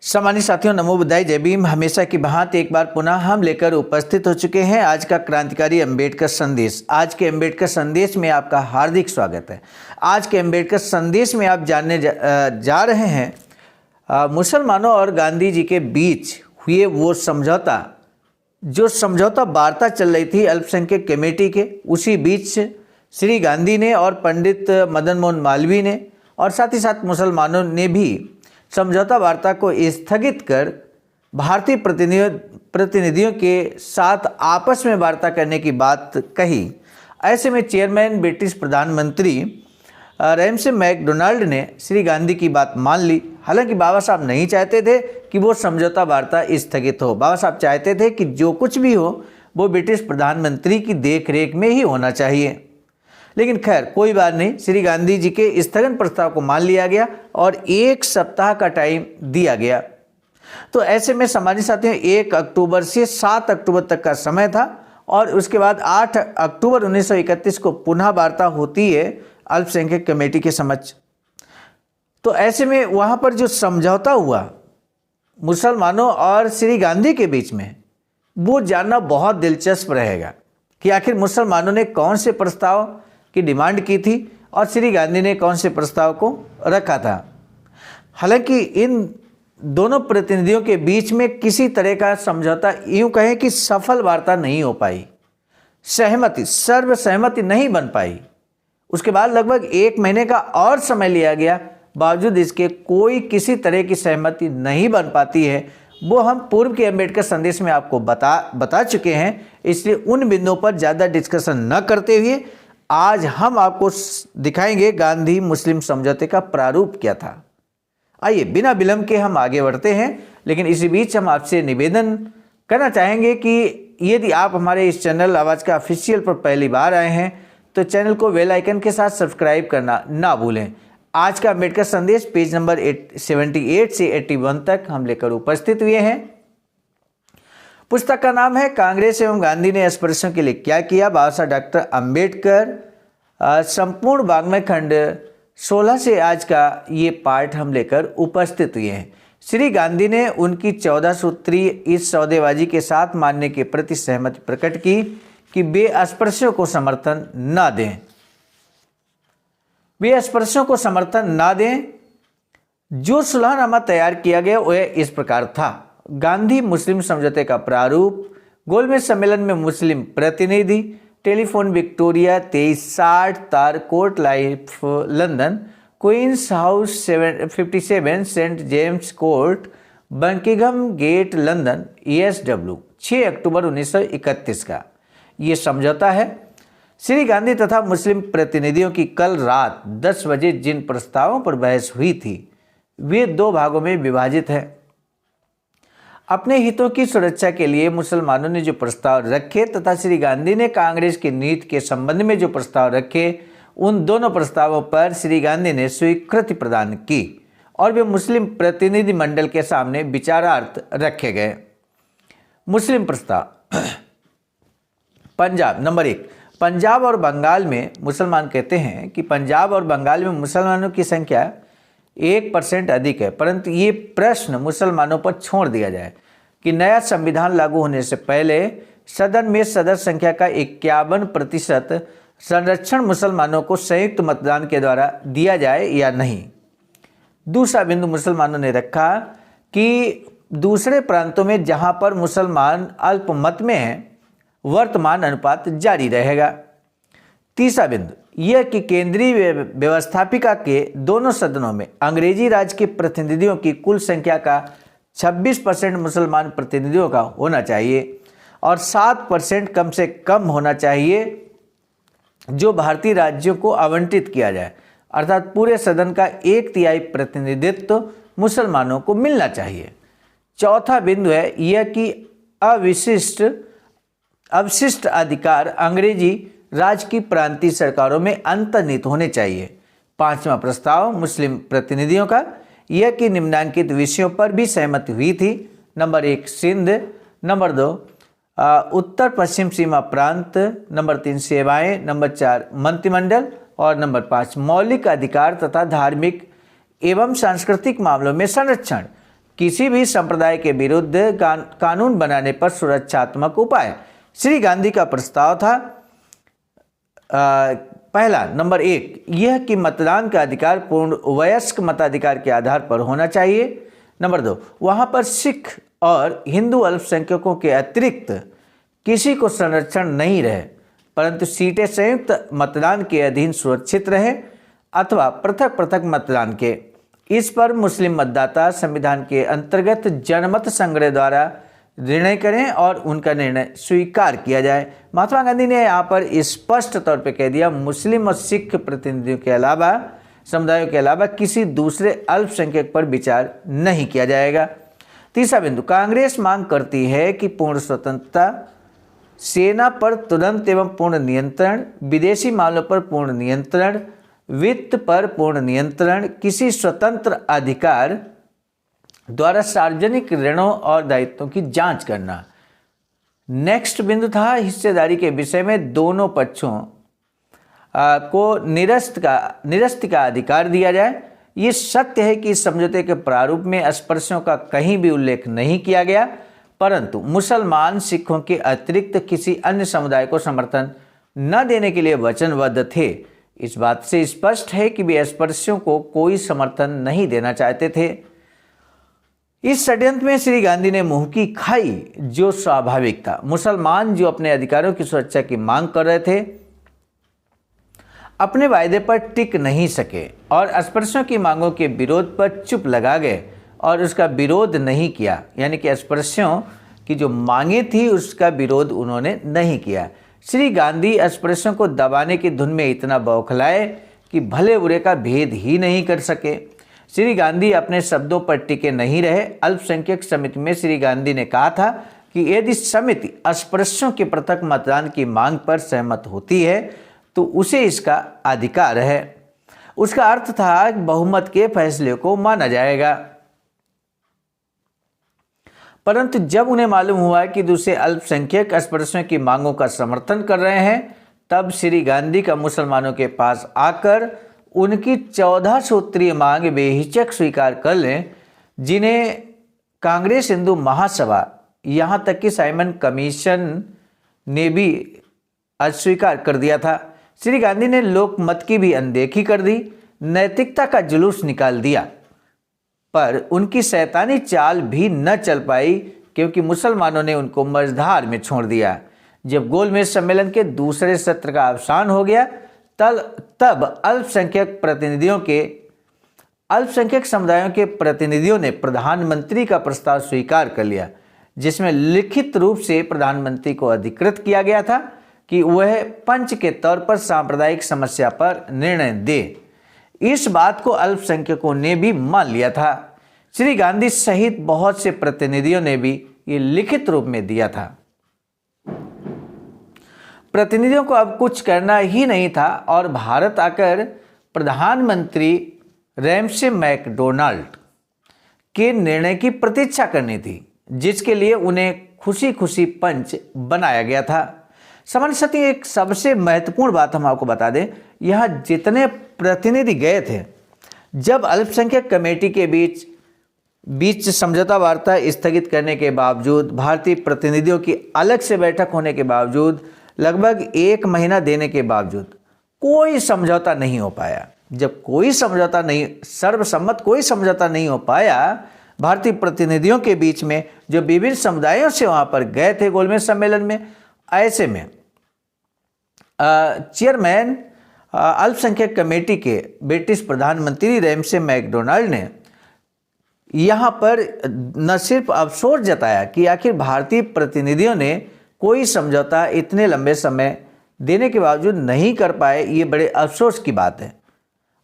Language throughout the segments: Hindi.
सम्मानित साथियों, नमो बुद्धाय, जय भीम। हमेशा की भांति एक बार पुनः हम लेकर उपस्थित हो चुके हैं आज का क्रांतिकारी अंबेडकर संदेश। आज के अंबेडकर संदेश में आपका हार्दिक स्वागत है। आज के अंबेडकर संदेश में आप जानने जा रहे हैं मुसलमानों और गांधी जी के बीच हुए वो समझौता, जो समझौता वार्ता चल रही थी अल्पसंख्यक कमेटी के, उसी बीच श्री गांधी ने और पंडित मदन मोहन मालवीय ने और साथ ही साथ मुसलमानों ने भी समझौता वार्ता को स्थगित कर भारतीय प्रतिनिधियों के साथ आपस में वार्ता करने की बात कही। ऐसे में चेयरमैन ब्रिटिश प्रधानमंत्री रैमसे मैकडोनाल्ड ने श्री गांधी की बात मान ली। हालांकि बाबा साहब नहीं चाहते थे कि वो समझौता वार्ता स्थगित हो। बाबा साहब चाहते थे कि जो कुछ भी हो वो ब्रिटिश प्रधानमंत्री की देखरेख में ही होना चाहिए। लेकिन खैर कोई बात नहीं, श्री गांधी जी के स्थगन प्रस्ताव को मान लिया गया और एक सप्ताह का टाइम दिया गया। तो ऐसे में सम्मानित साथियों 1 अक्टूबर से 7 अक्टूबर तक का समय था और उसके बाद 8 अक्टूबर 1931 को पुनः वार्ता होती है अल्पसंख्यक कमेटी के समक्ष। तो ऐसे में वहाँ पर जो समझौता हुआ मुसलमानों और श्री गांधी के बीच में, वो जानना बहुत दिलचस्प रहेगा कि आखिर मुसलमानों ने कौन से प्रस्ताव की डिमांड की थी और श्री गांधी ने कौन से प्रस्ताव को रखा था। हालांकि इन दोनों प्रतिनिधियों के बीच में किसी तरह का समझौता, यूं कहें कि सफल वार्ता नहीं हो पाई, सर्वसहमति नहीं बन पाई। उसके बाद लगभग 1 महीने का और समय लिया गया, बावजूद इसके कोई किसी तरह की सहमति नहीं बन पाती है। वो हम पूर्व के अंबेडकर संदेश में आपको बता चुके हैं, इसलिए उन बिंदुओं पर ज़्यादा डिस्कशन न करते हुए आज हम आपको दिखाएंगे गांधी मुस्लिम समझौते का प्रारूप क्या था। आइए बिना विलंब के हम आगे बढ़ते हैं। लेकिन इसी बीच हम आपसे निवेदन करना चाहेंगे कि यदि आप हमारे इस चैनल आवाज़ का ऑफिशियल पर पहली बार आए हैं तो चैनल को बेल आइकन के साथ सब्सक्राइब करना ना भूलें। आज का अंबेडकर संदेश पेज नंबर 78 से 81 तक हम लेकर उपस्थित हुए हैं। पुस्तक का नाम है कांग्रेस एवं गांधी ने अस्पृश्यों के लिए क्या किया, बाबा साहब डॉक्टर अंबेडकर। संपूर्ण वाङ्मय खंड 16 से आज का ये पाठ हम लेकर उपस्थित हुए हैं। श्री गांधी ने उनकी 14 सूत्री इस सौदेबाजी के साथ मानने के प्रति सहमति प्रकट की कि वे अस्पृश्यों को समर्थन न दें। वे अस्पृश्यों को समर्थन न दें। जो सुलहनामा तैयार किया गया वह इस प्रकार था। गांधी मुस्लिम समझौते का प्रारूप। गोलमेज सम्मेलन में मुस्लिम प्रतिनिधि। टेलीफोन विक्टोरिया 2360 तार court life London. Queens house 57 Saint James court Buckingham gate London ESW 6 October 1931 का ये समझौता है। श्री गांधी तथा मुस्लिम प्रतिनिधियों की कल रात 10 बजे जिन प्रस्तावों पर बहस हुई थी वे 2 भागों में विभाजित है। अपने हितों की सुरक्षा के लिए मुसलमानों ने जो प्रस्ताव रखे तथा श्री गांधी ने कांग्रेस की नीति के संबंध में जो प्रस्ताव रखे, उन दोनों प्रस्तावों पर श्री गांधी ने स्वीकृति प्रदान की और वे मुस्लिम प्रतिनिधि मंडल के सामने विचारार्थ रखे गए। मुस्लिम प्रस्ताव। पंजाब। नंबर 1, पंजाब और बंगाल में मुसलमान कहते हैं कि पंजाब और बंगाल में मुसलमानों की संख्या 1% अधिक है, परंतु ये प्रश्न मुसलमानों पर छोड़ दिया जाए कि नया संविधान लागू होने से पहले सदन में सदस्य संख्या का 51% संरक्षण मुसलमानों को संयुक्त मतदान के द्वारा दिया जाए या नहीं। दूसरा बिंदु मुसलमानों ने रखा कि दूसरे प्रांतों में जहां पर मुसलमान अल्पमत में हैं, वर्तमान अनुपात जारी रहेगा। तीसरा बिंदु यह कि केंद्रीय व्यवस्थापिका के दोनों सदनों में अंग्रेजी राज के प्रतिनिधियों की कुल संख्या का 26% मुसलमान प्रतिनिधियों का होना चाहिए और 7% कम से कम होना चाहिए जो भारतीय राज्यों को आवंटित किया जाए, अर्थात पूरे सदन का 1/3 प्रतिनिधित्व मुसलमानों को मिलना चाहिए। चौथा बिंदु है यह कि अवशिष्ट अधिकार अंग्रेजी राज की प्रांतीय सरकारों में अंतर्निहित होने चाहिए। 5वां प्रस्ताव मुस्लिम प्रतिनिधियों का, यह कि निम्नांकित विषयों पर भी सहमति हुई थी। नंबर 1 सिंध, नंबर 2 उत्तर पश्चिम सीमा प्रांत, नंबर 3 सेवाएं, नंबर 4 मंत्रिमंडल और नंबर 5 मौलिक अधिकार तथा धार्मिक एवं सांस्कृतिक मामलों में संरक्षण। किसी भी संप्रदाय के विरुद्ध कानून बनाने पर सुरक्षात्मक उपाय। श्री गांधी का प्रस्ताव था पहला नंबर 1 यह कि मतदान का अधिकार पूर्ण वयस्क मताधिकार के आधार पर होना चाहिए। नंबर 2 वहाँ पर सिख और हिंदू अल्पसंख्यकों के अतिरिक्त किसी को संरक्षण नहीं रहे, परंतु सीटें संयुक्त मतदान के अधीन सुरक्षित रहे अथवा पृथक पृथक मतदान के। इस पर मुस्लिम मतदाता संविधान के अंतर्गत जनमत संग्रह द्वारा निर्णय करें और उनका निर्णय स्वीकार किया जाए। महात्मा गांधी ने यहाँ पर स्पष्ट तौर पे कह दिया मुस्लिम और सिख प्रतिनिधियों के अलावा समुदायों के अलावा किसी दूसरे अल्पसंख्यक पर विचार नहीं किया जाएगा। तीसरा बिंदु, कांग्रेस मांग करती है कि पूर्ण स्वतंत्रता, सेना पर तुरंत एवं पूर्ण नियंत्रण, विदेशी मालों पर पूर्ण नियंत्रण, वित्त पर पूर्ण नियंत्रण, किसी स्वतंत्र अधिकार द्वारा सार्वजनिक ऋणों और दायित्वों की जांच करना। नेक्स्ट बिंदु था हिस्सेदारी के विषय में दोनों पक्षों को निरस्त का अधिकार दिया जाए। ये सत्य है कि इस समझौते के प्रारूप में अस्पृश्यों का कहीं भी उल्लेख नहीं किया गया, परंतु मुसलमान सिखों के अतिरिक्त किसी अन्य समुदाय को समर्थन न देने के लिए वचनबद्ध थे। इस बात से स्पष्ट है कि वे अस्पृश्यों को कोई समर्थन नहीं देना चाहते थे। इस षड्यंत्र में श्री गांधी ने मुंह की खाई जो स्वाभाविक था। मुसलमान जो अपने अधिकारों की सुरक्षा की मांग कर रहे थे अपने वायदे पर टिक नहीं सके और अस्पृश्यों की मांगों के विरोध पर चुप लगा गए और उसका विरोध नहीं किया, यानी कि अस्पृश्यों की जो मांगे थी उसका विरोध उन्होंने नहीं किया। श्री गांधी अस्पृश्यों को दबाने की धुन में इतना बौखलाए कि भले बुरे का भेद ही नहीं कर सके। श्री गांधी अपने शब्दों पर टिके नहीं रहे। अल्पसंख्यक समिति में श्री गांधी ने कहा था कि यदि समिति अस्पृश्यों के पृथक मतदान की मांग पर सहमत होती है तो उसे इसका अधिकार है। उसका अर्थ था कि बहुमत के फैसले को माना जाएगा। परंतु जब उन्हें मालूम हुआ कि दूसरे अल्पसंख्यक अस्पृश्यों की मांगों का समर्थन कर रहे हैं, तब श्री गांधी का मुसलमानों के पास आकर उनकी 14 सूत्रीय मांग बेहिचक स्वीकार कर लें, जिन्हें कांग्रेस हिंदू महासभा यहाँ तक कि साइमन कमीशन ने भी अस्वीकार कर दिया था। श्री गांधी ने लोकमत की भी अनदेखी कर दी, नैतिकता का जुलूस निकाल दिया, पर उनकी शैतानी चाल भी न चल पाई क्योंकि मुसलमानों ने उनको मझधार में छोड़ दिया। जब गोलमेज सम्मेलन के दूसरे सत्र का अवसान हो गया तब अल्पसंख्यक समुदायों के प्रतिनिधियों ने प्रधानमंत्री का प्रस्ताव स्वीकार कर लिया, जिसमें लिखित रूप से प्रधानमंत्री को अधिकृत किया गया था कि वह पंच के तौर पर सांप्रदायिक समस्या पर निर्णय दे। इस बात को अल्पसंख्यकों ने भी मान लिया था। श्री गांधी सहित बहुत से प्रतिनिधियों ने भी ये लिखित रूप में दिया था। प्रतिनिधियों को अब कुछ करना ही नहीं था और भारत आकर प्रधानमंत्री रैमसे मैकडोनाल्ड के निर्णय की प्रतीक्षा करनी थी, जिसके लिए उन्हें खुशी खुशी पंच बनाया गया था। सामान्य साथी, एक सबसे महत्वपूर्ण बात हम आपको बता दें, यहाँ जितने प्रतिनिधि गए थे, जब अल्पसंख्यक कमेटी के बीच समझौता वार्ता स्थगित करने के बावजूद, भारतीय प्रतिनिधियों की अलग से बैठक होने के बावजूद, लगभग 1 महीना देने के बावजूद कोई समझौता नहीं हो पाया। जब कोई समझौता नहीं, सर्वसम्मत कोई समझौता नहीं हो पाया भारतीय प्रतिनिधियों के बीच में, जो विभिन्न समुदायों से वहां पर गए थे गोलमेज सम्मेलन में, ऐसे में चेयरमैन अल्पसंख्यक कमेटी के ब्रिटिश प्रधानमंत्री रैमसे मैकडोनाल्ड ने यहाँ पर न सिर्फ अफसोस जताया कि आखिर भारतीय प्रतिनिधियों ने कोई समझौता इतने लंबे समय देने के बावजूद नहीं कर पाए, ये बड़े अफसोस की बात है।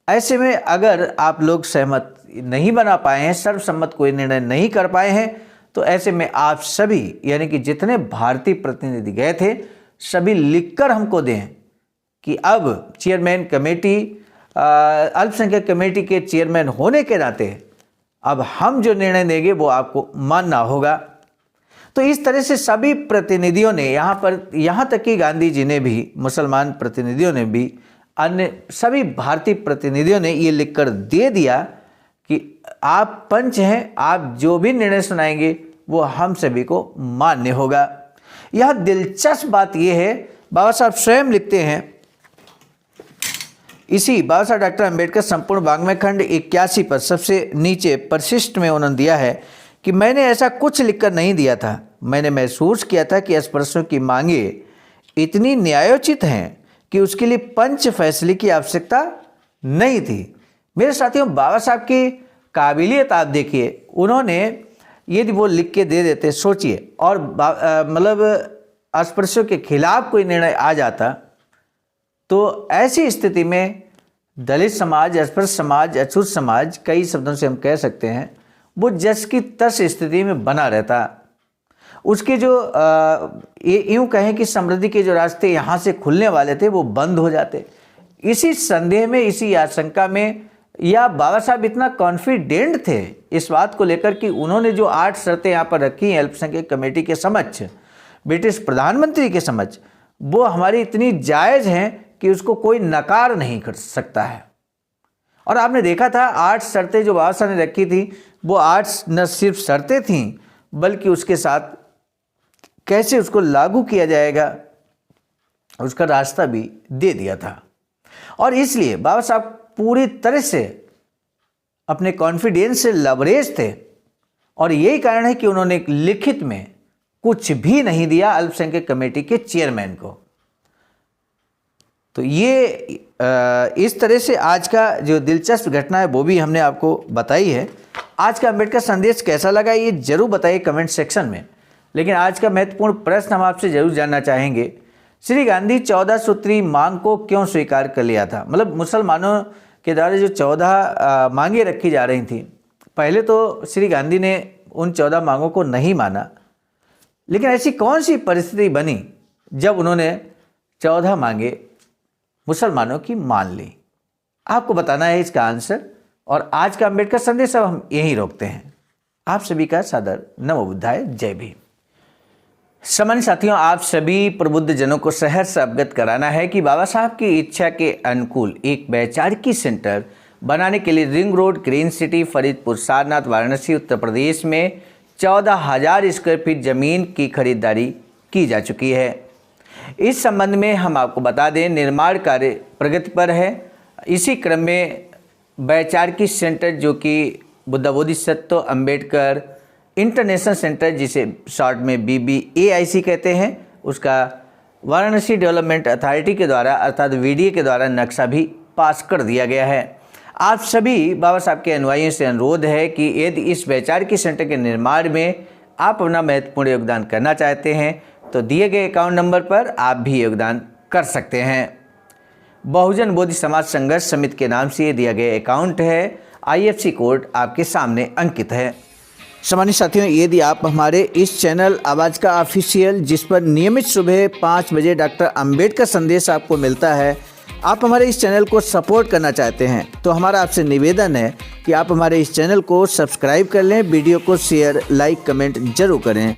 ऐसे में अगर आप लोग सहमत नहीं बना पाए हैं, सर्वसम्मत कोई निर्णय नहीं कर पाए हैं, तो ऐसे में आप सभी यानी कि जितने भारतीय प्रतिनिधि गए थे, सभी लिखकर हमको दें कि अब चेयरमैन कमेटी, अल्पसंख्यक कमेटी के चेयरमैन होने के नाते अब हम जो निर्णय देंगे वो आपको मानना होगा। तो इस तरह से सभी प्रतिनिधियों ने यहाँ तक कि गांधी जी ने भी, मुसलमान प्रतिनिधियों ने भी, अन्य सभी भारतीय प्रतिनिधियों ने ये लिखकर दे दिया कि आप पंच हैं, आप जो भी निर्णय सुनाएंगे वो हम सभी को मान्य होगा। यह दिलचस्प बात यह है, बाबा साहब स्वयं लिखते हैं, इसी बाबा साहब डॉक्टर अम्बेडकर संपूर्ण वाङ्मय खंड 81 पर सबसे नीचे परिशिष्ट में उन्होंने दिया है कि मैंने ऐसा कुछ लिखकर नहीं दिया था। मैंने महसूस किया था कि स्पर्शों की मांगे इतनी न्यायोचित हैं कि उसके लिए पंच फैसले की आवश्यकता नहीं थी। मेरे साथियों, बाबा साहब की काबिलियत आप देखिए, उन्होंने यदि वो लिख के दे देते, सोचिए, और मतलब अस्पृश्यों के खिलाफ कोई निर्णय आ जाता तो ऐसी स्थिति में दलित समाज, अस्पृश्य समाज, अछूत समाज, कई शब्दों से हम कह सकते हैं, वो जस की तस स्थिति में बना रहता। उसके जो यूँ कहें कि समृद्धि के जो रास्ते यहाँ से खुलने वाले थे वो बंद हो जाते। इसी संदेह में, इसी आशंका में, या बाबा साहब इतना कॉन्फिडेंट थे इस बात को लेकर कि उन्होंने जो 8 शर्तें यहाँ पर रखी हैं अल्पसंख्यक कमेटी के समक्ष, ब्रिटिश प्रधानमंत्री के समक्ष, वो हमारी इतनी जायज़ हैं कि उसको कोई नकार नहीं कर सकता है। और आपने देखा था 8 शर्तें जो बाबा साहब ने रखी थी, वो 8 न सिर्फ शर्तें थीं बल्कि उसके साथ कैसे उसको लागू किया जाएगा उसका रास्ता भी दे दिया था। और इसलिए बाबा साहब पूरी तरह से अपने कॉन्फिडेंस से लबरेज थे, और यही कारण है कि उन्होंने एक लिखित में कुछ भी नहीं दिया अल्पसंख्यक कमेटी के चेयरमैन को। तो ये इस तरह से आज का जो दिलचस्प घटना है वो भी हमने आपको बताई है। आज का अम्बेडकर संदेश कैसा लगा ये जरूर बताइए कमेंट सेक्शन में। लेकिन आज का महत्वपूर्ण प्रश्न हम आपसे जरूर जानना चाहेंगे, श्री गांधी 14 सूत्री मांग को क्यों स्वीकार कर लिया था? मतलब मुसलमानों के द्वारा जो 14 मांगे रखी जा रही थी, पहले तो श्री गांधी ने उन 14 मांगों को नहीं माना, लेकिन ऐसी कौन सी परिस्थिति बनी जब उन्होंने 14 मांगे मुसलमानों की मान ली? आपको बताना है इसका आंसर। और आज का अम्बेडकर संदेश अब हम यहीं रोकते हैं। आप सभी का सादर नमो बुद्धाय, जय भीम। सामान्य साथियों, आप सभी प्रबुद्ध जनों को सहर्ष अवगत कराना है कि बाबा साहब की इच्छा के अनुकूल एक वैचारिकी सेंटर बनाने के लिए ring road, green city, Faridpur, Sarnath, Varanasi, Uttar Pradesh में 14,000 स्क्वायर फीट जमीन की खरीदारी की जा चुकी है। इस संबंध में हम आपको बता दें, निर्माण कार्य प्रगति पर है। इसी क्रम में वैचारिकी सेंटर, जो कि बुद्ध बोधिसत्व अम्बेडकर इंटरनेशनल सेंटर, जिसे शॉर्ट में BBAIC कहते हैं, उसका वाराणसी डेवलपमेंट अथॉरिटी के द्वारा अर्थात VDA के द्वारा नक्शा भी पास कर दिया गया है। आप सभी बाबा साहब के अनुयायियों से अनुरोध है कि यदि इस वैचारिकी सेंटर के निर्माण में आप अपना महत्वपूर्ण योगदान करना चाहते हैं तो दिए गए अकाउंट नंबर पर आप भी योगदान कर सकते हैं। बहुजन बोधि समाज संघर्ष समिति के नाम से ये दिया गया अकाउंट है। IFSC कोड आपके सामने अंकित है। सामान्य साथियों, यदि आप हमारे इस चैनल आवाज़ का ऑफिशियल, जिस पर नियमित सुबह 5 बजे डॉक्टर अम्बेडकर संदेश आपको मिलता है, आप हमारे इस चैनल को सपोर्ट करना चाहते हैं तो हमारा आपसे निवेदन है कि आप हमारे इस चैनल को सब्सक्राइब कर लें, वीडियो को शेयर, लाइक, कमेंट जरूर करें।